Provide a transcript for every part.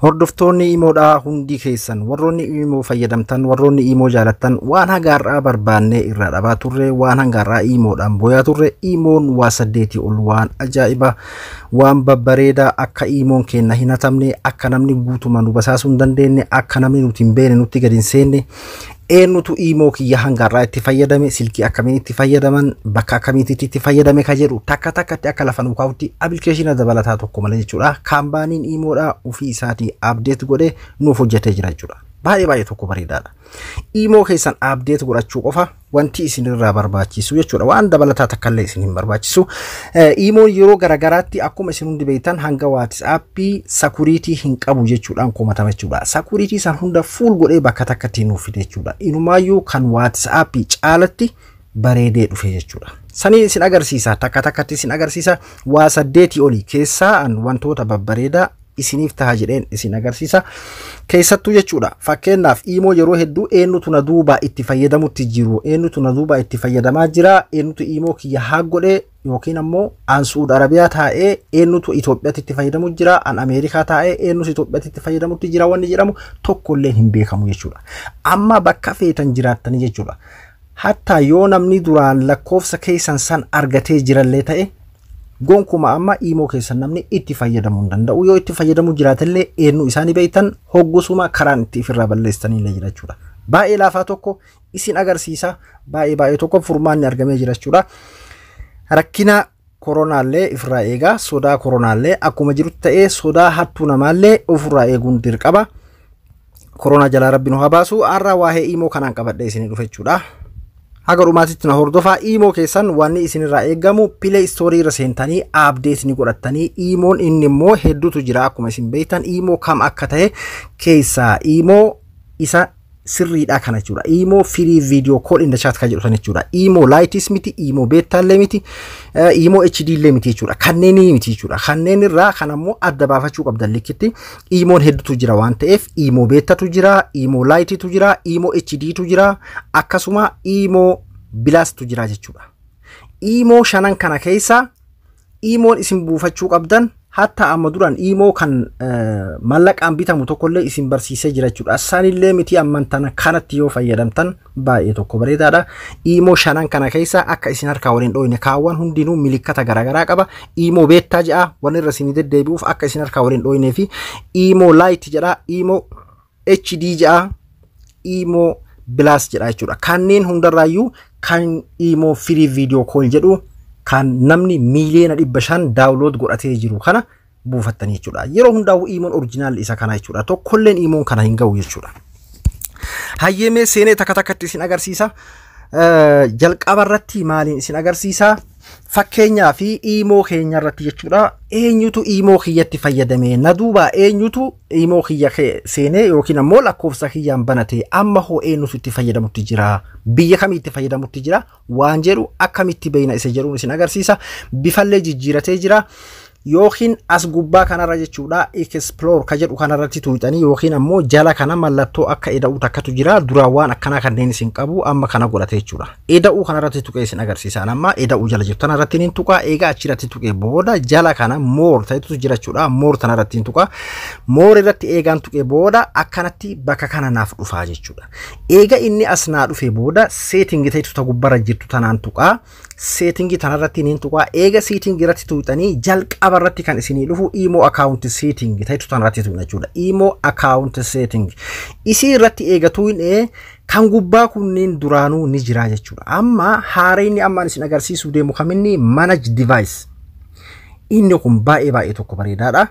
Hordoftoonni imoodhaa hundi keessan warroonni imoo fayyadamtan warroonni imoo jaalattan waan hagaarraa barbaannee irraa dhabaa turre waan hagaarraa imoodhaan boyaa turre imoon waa 8 ol waan ajaa'iba waan babbareedaa akka imoon kenna hin hatamne akka namni guutuma nu basaasuu hin dandeenye akka namni nuti hin beene nutti gadi hin seenne eenyutu imoo kiyya hangaarraa itti fayyadame silkii akkamiin itti fayyadaman bakka akkamiitti itti fayyadame ka jedhu takka takkatti akka lafa nuukaawutti appilikeeshina dabalataa tokko malee jechuudha kaampaaniin imoodhaa ofii isaatii update godhee nuuf hojjetee jira jechuudha baay'ee tokko bareedaadha imoo keessan update godhachuu qofa wanti isinirraa barbaachisu jechuudha waan dabalataa takka illee isin hin barbaachisu imoon yeroo garagaraatti akkuma isin hundi beektan hanga WhatsApp security hin qabu jechuudhaan komatama jechuudha security san hunda full godhee bakka takkatti nuuf fide jechuudha inumaayyuu kan WhatsApp caalatti bareedee dhufe jechuudha sanii isin agarsiisa takka takkatti isin agarsiisa waa 8 olii keessaa wantoota babbareedaa isiniif ta'a jedheen isin agarsiisa keessattuu jechuudha fakkeenyaaf imoo yeroo hedduu eenyutu na duuba itti fayyadamutti jiru eenyutu na duuba itti fayyadamaa jira eenyutu imoo kiyya haa godhee yookiin ammoo an Saudi Arabiyaa taa'ee eenyutu Itoophiyaatti itti fayyadamu jira an Ameerikaa taa'ee eenyutu Itoophiyaatti itti fayyadamutti jira wanni jedhamu tokkollee hin beekamu jechuudha amma bakka feetan jiraattanii jechuudha hatta yoo namni duraan lakkoofsa keessan san argatee jirallee ta'e gonkuma amma imoo keessan namni itti fayyadamuu hin danda'u yoo itti fayyadamu jiraatellee eenyu isaanii beektan hoggusuma karaan itti ifirraa balleessanii jira jechuudha baay'ee laafaa tokko isin agarsiisa baay'ee tokko furmaanni argamee jira jechuudha rakkina koronaallee ifirraa eegaa sodaa koronaallee akkuma jirutti ta'ee sodaa hattuu namaallee ofirraa eeguun dirqama koronaa jalaa rabbi nu haa baasu har'a waa'ee imoo kanaan qabadhee isinii dhufe jechuudha Hagarumaatitti na hordofaa imoo keessan wanni isinirraa eegamu Play Store irra seentanii update ni godhattanii imoon inni immoo hedduutu jira akkuma isin beektan imoo kam akka ta'e keessaa imoo isa sirriidha kana jechuudha imoo free video call in the chat ka jedhutan jechuudha imoo lightis miti imoo beta illee miti imoo HD illee miti jechuudha kanneen miti jechuudha kanneen irraa kan ammoo adda baafachuu qabdan likkitti imoon hedduutu jira waan ta'eef imoo betatu jira imoo lightitu jira imoo HD tu jira akkasuma imoo bilastu jira jechuudha imoo shanan kana keessa imoon isin buufachuu qabdan hatta amma duran imoo kan mallaqaan bitamu tokkollee isin barsiisee jira jechuudha sanillee miti ammantan kanatti yoo fayyadamtan baay'ee tokko bareedaadha imoo shanan kana keessa akka isin harkaa waliin dhoyne kaawwan hundinuu milikkata garagaraa qaba imoo beettaa jedha wanni irra isin deddeebi'uuf akka isin harkaa waliin dhoynee fi imoo light jedha imoo HD jedha imoo bilas jedha jechuudha kanneen hundarraayyuu kan imoo free video call jedhu kan namni miliyoona 500 download godhatee jiru kana buufattanii jechuudha yeroo hundaa'u imoon original isa kana jechuudha tokkolleen imoon kana hin ga'u jechuudha hayyemee seenee takka takkatti isin agarsiisa jalqaba irratti maaliin isin agarsiisa fakkeenyaa fi imoo keenya irratti jechuudha eenyutu imoo kiyyatti fayyadame na duuba eenyutu imoo kiyya seenee yookiin ammoo lakkoofsa kiyyaan banate amma hoo eenyutu itti fayyadamutti jira biyya kamitti fayyadamutti jira waan jedhu akkamitti beeyna isa jedhuun isin agarsiisa bifallee jijjiiratee jira yookiin as gubbaa kanarra jechuudha explore ka jedhu kanarratti tuuxanii yookiin ammoo jala kana mallattoo akka eda'u takkatu jira duraan waan akkana kanneen isin qabu amma kana godhate jechuudha eda'u kanarratti tuqee isin agarsiisa amma eda'u jala jirtu kanarratti nin tuqa eega achirratti tuqee booda jala kana more ta'etu jira jechuudha more tanarratti nin tuqa more irratti eegaan tuqee booda akkanatti bakka kana naaf dhufaa jechuudha eega inni as naa dhufe booda setting ta'etu ta gubbarra jirtu tanaan tuqa setting tanarratti nin tuqa eega setting irratti tuuxanii jalqaba irratti kan isinii dhufu imo account setting ta'etu tanarratti tuuxna jechuudha imo account setting isii irratti eegatu kan gubbaa kunneen duraanuu ni jira jechuudha amma haareenni amma isin agarsiisuu deemu kaminni manage device inni kun baay'ee tokko bareedaadha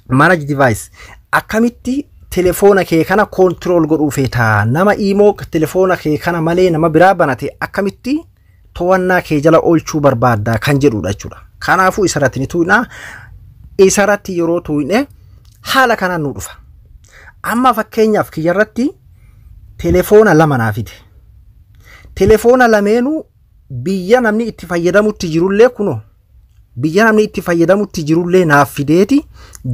manage device akkamitti telefoona kee kana control godhuu feeta nama imo telefoona kee kana malee nama biraa banate akkamitti to'annaa kee jala oolchuu barbaadda kan jedhudha jechuudha kanaafuu isarratti ni tuu'na isarratti yeroo tuu'ne haala kanaan nu dhufa amma fakkeenyaaf kiyyarratti telefoona lama naafite telefoona lameenu biyya namni itti fayyadamutti jirullee kuno biyya namni itti fayyadamutti jirullee naaf fideeti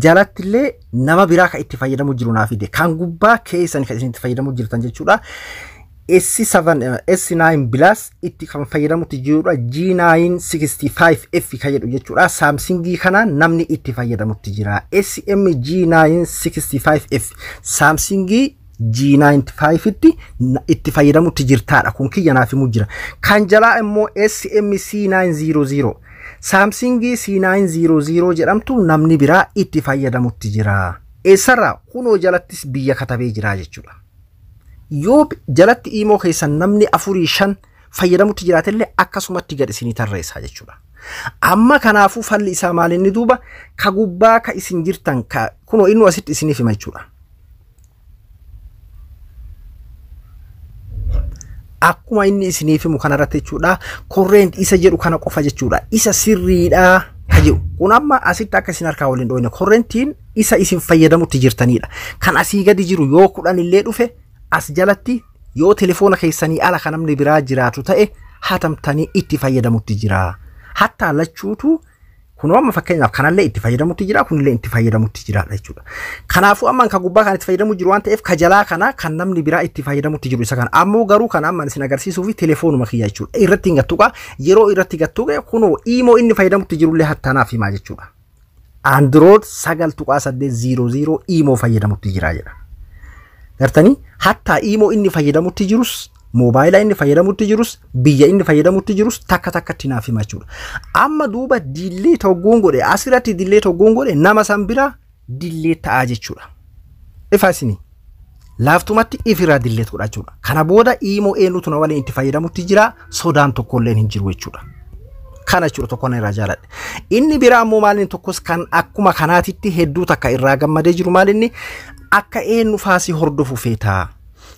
jalattillee nama biraa ka itti fayyadamu jiru naaf fide kan gubbaa keessan kan isin itti fayyadamu jirtan jechuudha S7 S9 Plus itti kan fayyadamutti jirudha. G9 65F kan jedhu jechuudha. Samsung kana namni itti fayyadamutti jira. SM G9 65F Samsung G95 itti fayyadamutti jirtaadha. Kun kiyyanaaf immoo jira. Kan jalaa immoo SM C900 Samsung C900 jedhamtu namni biraa itti fayyadamutti jira. Eessarraa kunoo jalattis biyya katabee jira jechuudha. Yoo jalatti imo keessan namni 4-5 fayyadamutti jiraatellee akkasumatti gad isinii tarreessaa jechuudha. Amma kanaafuu falli isaa maalinni duuba ka gubbaa ka isin jirtan ka kunoo inni asitti isiniif hima jechuudha. Akkuma inni isiniif himu kanarratti jechuudha. Korreent isa jedhu kana qofa jechuudha. Isa sirriidha ka jedhu. Kun amma asitti akka isin harkaa waliin dhooyne korreentiin isa isin fayyadamutti jirtanidha. Kan asii gadi jiru yoo 10 illee dhufe as jalatti yoo telefoona keessanii ala kan namni biraa jiraatu ta'e hatamtanii itti fayyadamutti jira. Hatta lachuutu kun amma fakkeenyaaf kanallee itti fayyadamutti jira kunillee itti fayyadamutti jira jechuudha. Kanaafuu amma kan gubbaa kan itti fayyadamu jiru waan ta'eef ka jalaa kana kan namni biraa itti fayyadamutti jiru isa kana. Ammoo garuu kan amma isin agarsiisuu fi telefoonuma kiyya jechuudha. Irratti gattuqa yeroo irratti gattuqa kunoo imo inni fayyadamutti jirullee hattanaaf himaa jechuudha. Android 9.800 imo fayyadamutti jira jedha. Gartanii hatta imo inni fayyadamutti jirus mobile inni fayyadamutti jirus biyya inni fayyadamutti jirus takka takkatti naaf hima jechuudha. Amma duuba delete hoggoon godhe asirratti delete hoggoon godhe nama san bira delete ta'a jechuudha. Ifa isinii laaftumatti ifira delete godha jechuudha. Kana booda imo eenyutu na waliin itti fayyadamutti jira sodaan tokkolleen hin jiru jechuudha. Kana jechuudha tokko na irraa jaaladhe. Inni biraa ammoo maalin tokkos kan akkuma kanaatitti hedduu takka irraa gammadee jiru maalinni akka eenyu faasii hordofu feetaa.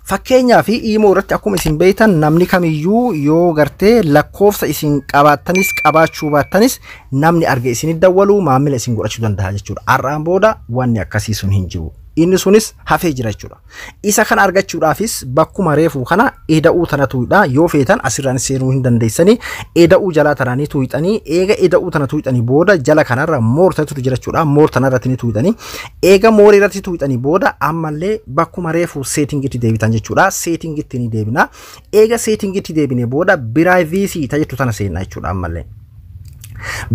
Fakkeenyaa fi imo irratti akkuma isin beektan namni kamiyyuu yoo gartee lakkoofsa isin qabaatanis qabaachuu baatanis namni arge isin dawwalu maamila isin godhachuu danda'a jechuudha. Har'aan booda wanni akkasii sun hin jiru. Inni sunis hafee jira jechuudha. Isa kan argachuudhaafis bakkuma reefuu kana eda'uu tana tuuidha. Yoo feetan asirraan seenuu hin dandeessanii eda'uu jalaa tanaanii tuuidhanii eega eda'uu tana tuuidhanii booda jala kanarra moortatu jira jechuudha. Moor tanarratti ni tuuidhanii eega moorii irratti tuuidhanii booda ammallee bakkuma reefuu seetingitti deebitan jechuudha. Seetingitti ni deebina. Eega seetingitti deebine booda privacy tajettu tana seenna jechuudha ammallee.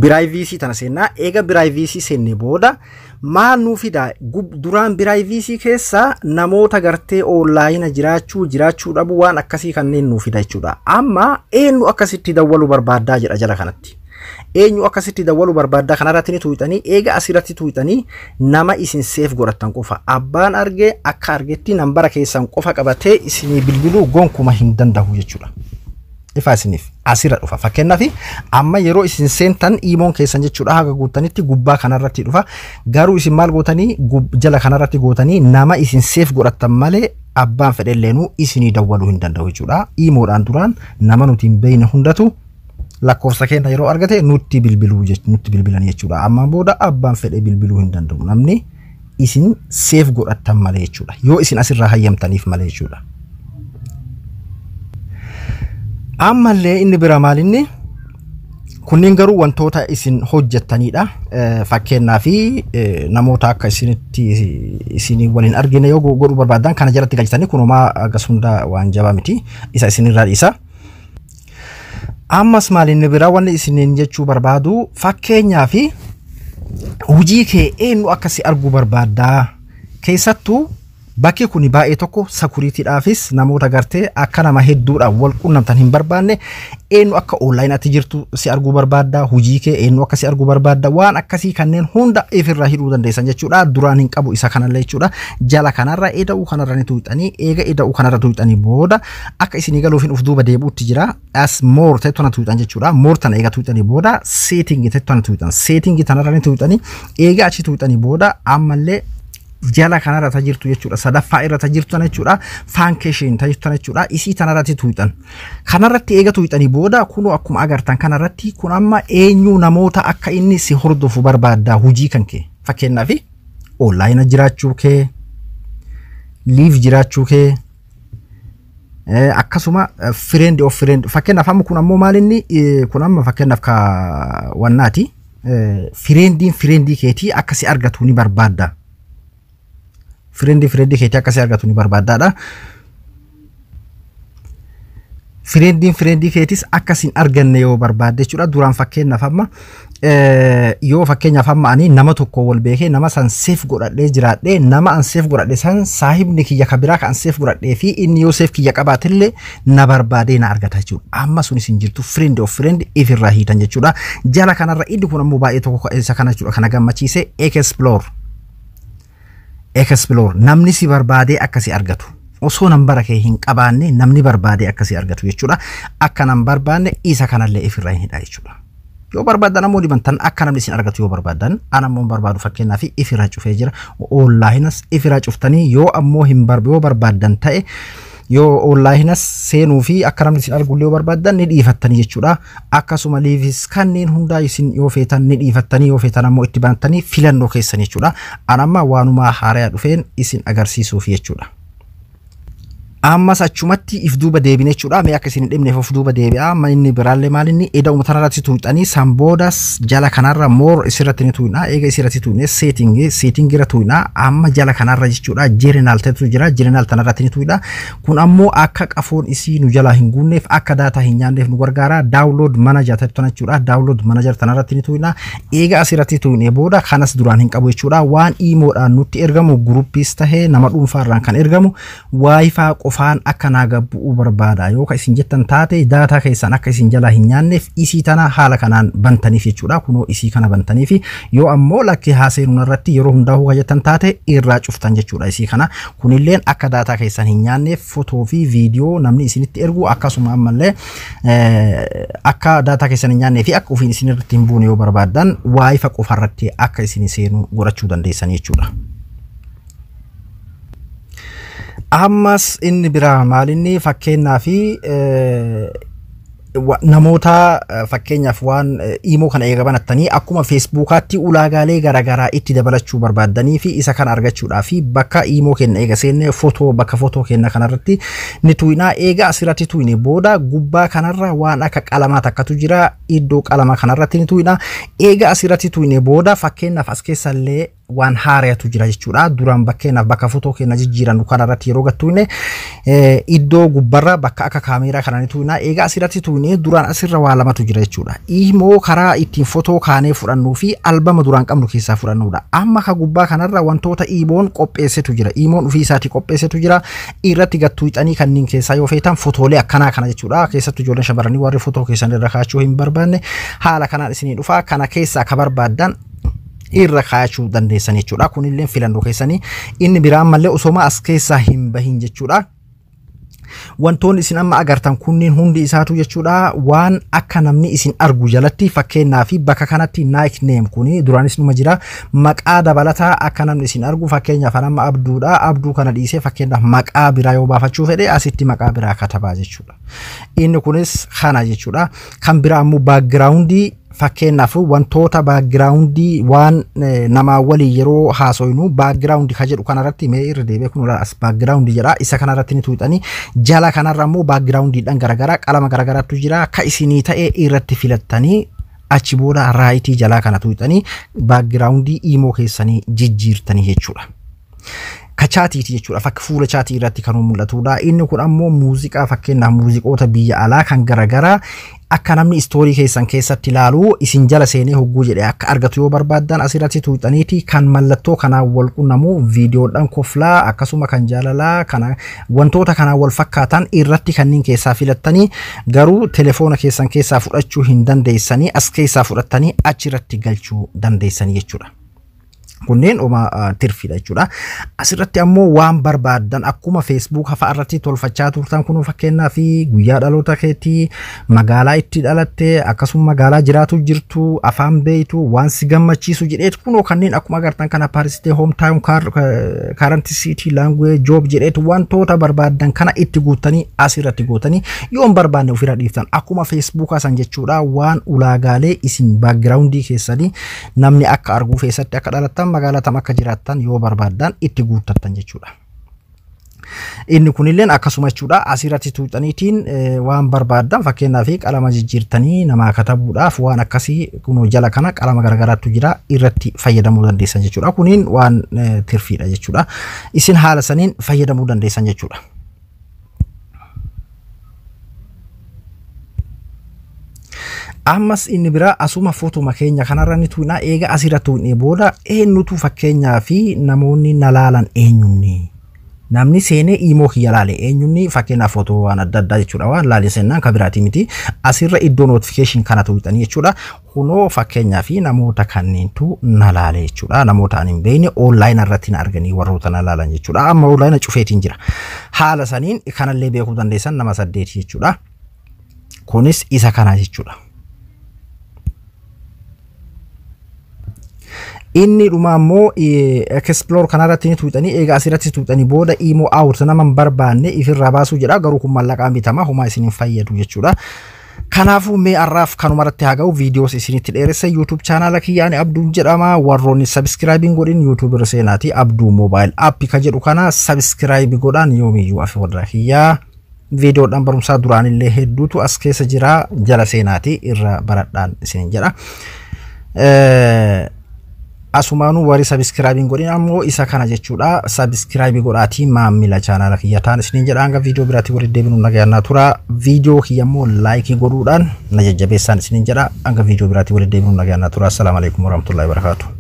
Privacy tana seenna eega privacy seenne booda maal nuu fida duraan privacy keessa namoota gartee online jiraachuu dhabu waan akkasii kanneen nuu fida jechuudha. Amma eenyu akkasitti dawwalu barbaaddaa jedha jala kanatti. Eenyu akkasitti dawwalu barbaaddaa kanarratti ni tuuxanii eega asirratti tuuxanii nama isin seef godhattan qofa abbaan argee akka argetti nambara keessan qofa qabatee isinii bilbiluu gonkuma hin danda'u jechuudha. Ifa isiniif asirra dhufa fakkeenyaaf amma yeroo isin seentan imoon keessan jechuudha haga guutanitti gubbaa kanarratti dhufa garuu isin maal gootanii jala kanarratti gootanii nama isin seef godhattan malee abbaan fedhelleenu isinii dawwaluu hin danda'u jechuudha. Imoodhaan duraan nama nuti hin beekne hundatu lakkoofsa keenya yeroo argate nutti bilbilan jechuudha. Amma booda abbaan fedhe bilbiluu hin danda'u namni isin seef godhattan malee jechuudha. Yoo isin asirraa hayyamtaniif malee jechuudha. Ammallee inni bira maalinni kunniin garuu wantoota isin hojjettanidha. Fakkeenyaa fi namoota akka isin waliin argine yoo godhuu barbaadan kana jalatti galchitanii kunumaa agas hunda waan jabaa miti isa isinirraa dhiisa. Ammas maalinni bira wanni isiniin jechuu barbaadu fakkeenyaa fi hojii kee eenyu akkasi arguu barbaaddaa keessattuu bakki kuni baay'ee tokko securityidhaafis namoota gartee akka nama hedduudha wal qunnamtan hin barbaanne eenyu akka online atti jirtu si arguu barbaadda hojii kee eenyu akka si arguu barbaadda waan akkasii kanneen hunda ifirraa hidhuu dandeessan jechuudha. Duraan hin qabu isa kanallee jechuudha. Jala kanarra eda'uu kanarra ni tuuxanii eega eda'uu kanarra tuuxanii booda akka isinii galuuf hin uf duuba deebuutti jira. As more tettona tuuxan jechuudha. More tana eega tuuxanii booda setting tettona tuuxan setting tanarra ni tuuxanii eega achi tuuxanii booda ammallee jala kanarra tajirtu jechuudha. Sadaffaa irra tajirtu jechuudha. Function tajirtu jechuudha. Isii tanarratti tuuxan. Kanarratti eega tuuxanii booda kunoo akkuma agartan kanarratti kun amma eenyu namoota akka inni si hordofu barbaadda hojii kan kee. Fakkeenyaaf online jiraachuu kee, live jiraachuu kee, akkasuma friend of friend. Fakkeenyaaf amma kun ammoo maalinni kun amma fakkeenyaaf ka wannaati. Friendii keetii akka si argatu ni barbaadda. Friendii keetii akka si argatu ni barbaaddaadha. Friendii keetis akkasin arganne yoo barbaadde jechuudha. Duraan fakkeenyaaf amma yoo fakkeenyaaf amma ani nama tokko wal beekee nama san seef godhadhee jiraadhee nama an seef godhadhe san saahibni kiyya kabiraa kan seef godhadhee fi inni yoo seef kiyya qabaatillee na barbaadee na argata jechuudha. Amma sun isin jirtu friend of friend ifirraa hiitan jechuudha. Jala kanarra inni kun ammoo baay'ee tokko isa kana jechuudha. Kana gammachiise explore namni si barbaadee akkasi argatu. Osoo nambara kee hin qabaanne namni barbaadee akkasi argatu jechuudha. Akka nan barbaanne isa kanallee ifirraa hin hidha jechuudha. Yoo barbaadan ammoo dibantan akka namni isin argatu yoo barbaadan ana ammoo barbaadu fakkeenyaaf ifirraa cufee jira. Onlaayinas ifirraa cuftanii yoo ammoo yoo barbaadan ta'e yoo onlaayinas seenuu fi akka namni isin argullee yoo barbaadan ni dhiifattanii jechuudha. Akkasuma liivis kanneen hundaa isin yoo feetan ni dhiifattanii yoo feetan ammoo itti bantanii filannoo keessan jechuudha. Ana amma waanuma haaraa dhufeen isin agarsiisuuf jechuudha. Ammas achumatti if duuba deebine jechuudha. Mee akka isin hin dhibneef of duuba deebi'a. Amma inni biraallee maal inni eda uummatarratti tuuxanii samboodas jala kanarra moor isirratti ni tuu'ina. Eega isirratti tuu'ine seeting irra tuu'ina. Amma jala kanarra jechuudha jeeneraal ta'etu jira. Jeeneraal tanarratti ni tuu'ina. Kun ammoo akka qafoon isii nu jala hin guunneef akka daataa hin nyaanneef nu gargaara. Download manager ta'etu jechuudha. Download manager tanarratti ni tuu'ina. Eega asirratti tuu'ine booda kanas duraan hin qabu jechuudha. Waan iimoodhaan nutti ergamu guruppiis tahee nama dhuunfaarraan kan ergamu waayifaa qofaan akka naagabbuu barbaada yoo ka isin jettan taate daataa keessan akka isin jala hin nyaanneef isii tana haala kanaan bantaniif jechuudha. Kunoo isii kana bantaniif yoo ammoo lakkee haaseenuun irratti yeroo hundaa hoo jettan taate irraa cuftan jechuudha. Isii kana kunilleen akka daataa keessan hin nyaanneef footoo fi viidiyoo namni isinitti ergu akkasuma ammallee akka daataa keessan hin nyaannee fi akka ofiin isin irratti hin buune yoo barbaadan waayifa qofarratti akka isin seenuu godhachuu dandeessan jechuudha. Ammas inni biraa maalinni fakkeenyaa fi namoota fakkeenyaaf waan iimoo kana eegabanattanii akkuma feesbuukaatti ulaagaalee garagaraa itti dabalachuu barbaadanii fi isa kana argachuudhaa fi bakka iimoo kenna eega seenne bakka footoo kenna kanarratti ni tuu'inaa. Eega asirratti tuu'ine booda gubbaa kanarra waan akka qalamaa takkatu jira. Iddoo qalama kanarratti ni tuu'inaa. Eega asirratti tuu'ine booda fakkeenyaaf as keessallee waan haarayatu jira jechuudha. Duraan bakkeenyaaf bakka footoo kenna jijjiiran kanarratti yeroo gattuune iddoo gubbarra bakka akka kaameeraa kanaan tuu'inaa. Eega asirratti tuu'ine duraan asirra waa lamatu jira jechuudha. Iimoo karaa ittiin footoo kaanee fudhannuu fi albama duraan qabnu keessaa fudhannuudha. Amma ka gubbaa kanarra wantoota iimoon qopheessetu jira. Iimoon ofii isaatii qopheessetu jira. Irratti gattuuxanii kanneen keessaa yoo feetan footoolee akkanaa kana jechuudha. Keessattuu ijoolleen shamarranii warri footoo keessan irra kaachuu hin barbaanne haala kanaan isinii dhufa. Kana keessaa ka barbaadan irra kaachuu dandeessan jechuudha. Kunillee filannoo keessanii. Inni biraan mallee osoma as keessaa hin bahin jechuudha. Wantoonni isin amma agartan kunniin hundi isaatu jechuudha waan akka namni isin argu jalatti fakkeenyaaf bakka kanatti nickname kuni duraanis numa jira maqaa dabalataa akka namni isin argu fakkeenyaaf amma abduudha. Abduu kana dhiisee fakkeenyaaf maqaa biraa yoo baafachuu fedhe asitti maqaa biraa katabaa jechuudha. Inni kunis kana jechuudha. Kan biraa ammoo backgroundii fakkeenyaaf wantoota backgroundii waan nama walii yeroo haasoynu background ka jedhu kanarratti mee irra deebi'ee kun as background jedha. Isa kanarratti ni tuuxanii jala kanarra ammoo backgroundiidhaan garagaraa qalama garagaraatu jira. Ka isinii ta'ee irratti filattanii achi booda raayitii jalaa kana tuuxanii backgroundii iimoo keessanii jijjiirtanii jechuudha. Ka chaatiiti jechuudha. Fakki fuula chaatii irratti kan mul'atudha. Inni kun ammoo muuziqaa fakkeenyaaf muuziqoota biyya alaa kan garagaraa akka namni istoorii keessan keessatti ilaalu isin jala seenee hogguu jedhe akka argatu yoo barbaadan asirratti tuuxaniiti kan mallattoo kanaan wal qunnamu viidiyoodhaan koflaa akkasuma kan jaalalaa kana wantoota kanaan wal fakkaatan irratti kanneen keessaa filattanii garuu telefoona keessan keessaa fudhachuu hin dandeessanii as keessaa fudhattanii achirratti galchuu dandeessanii jechuudha. Kunneen oma tirfiidha jechuudha. Asirratti ammoo waan barbaadan akkuma Facebook hafa irratti tolfachaa turtan kun fakkeenyaa fi guyyaa dhaloota keetii magaalaa itti dhalatte akkasuma magaalaa jiraatu jirtu afaan beeytu waan si gammachiisu jedheet kunoo kanneen akkuma agartan kana Paris hometown current city language job jedheet wantoota barbaadan kana itti guutanii asirratti guutanii yoo barbaanne ofirra dhiiftan akkuma Facebook asan jechuudha. Waan ulaagaalee isin backgroundii keessanii namni akka arguu keessatti akka dhalatan magaalaa tam akka jiraattan yoo barbaadan itti guuttattan jechuudha. Inni kunilleen akkasuma jechuudha. Asirratti tuuxaniitiin waan barbaadan fakkeenyaaf qalama jijjiirtanii namaa katabuudhaaf waan akkasii kunoo jala kana qalama garagaraatu jira irratti fayyadamuu dandeessan jechuudha. Kuniin waan tirfiidha jechuudha. Isin haala saniin fayyadamuu dandeessan jechuudha. Ammas inni bira asuma footuma keenya kanarra ni tuuna eega asirra tuunee booda eenyutu fakkeenyaa fi namoonni nalaalan eenyunni. Namni seenee imo kiyya laale eenyunni fakkeenyaaf footoo waan adda addaa jechuudha waan laale seenaan kabiraati miti asirra iddoo notification kana tuutanii jechuudha kunoo fakkeenyaa fi namoota kanneentu nalaale jechuudha namoota ani hin beekne online irratti na arganii warroota nalaalan jechuudha amma online cufeetiin jira haala saniin kanallee beekuu dandeessan nama 8 jechuudha kunis isa kana jechuudha. Inni dhumammoo explore kanarratti ni tuutanii eega asirratti tuutanii booda imo out naman barbaanne ifirra baasuu jedha garuu kun mallaqaan bitama homa isinin fayyadu jechuudha. Kanaafu mee arraaf kanumarratti haga'u videos isinitti dheeressa YouTube channel kiyyaani Abduu jedhama warroonni subscribing godhin YouTube seenaati Abduu mobile app ka jedhu kana subscribe godhan yoomiyyuu afi warra kiyyaa video dhan barumsaa duraan illee hedduutu as keessa jira jala seenaati irra baradhaan isinin jedha. Asumanu wari subscribing godhin ammoo isa kana jechuudha subscribe godhaati maamila channel kiyya taan isinin jedha hanga video biraatti walitti deebinu nagayanna tura video kiyya ammoo like godhuudhaan na jajjabeessan isinin jedha hanga video biraatti walitti deebinu nagayanna tura assalamu alaykum warahmatullahi wabarakatuh.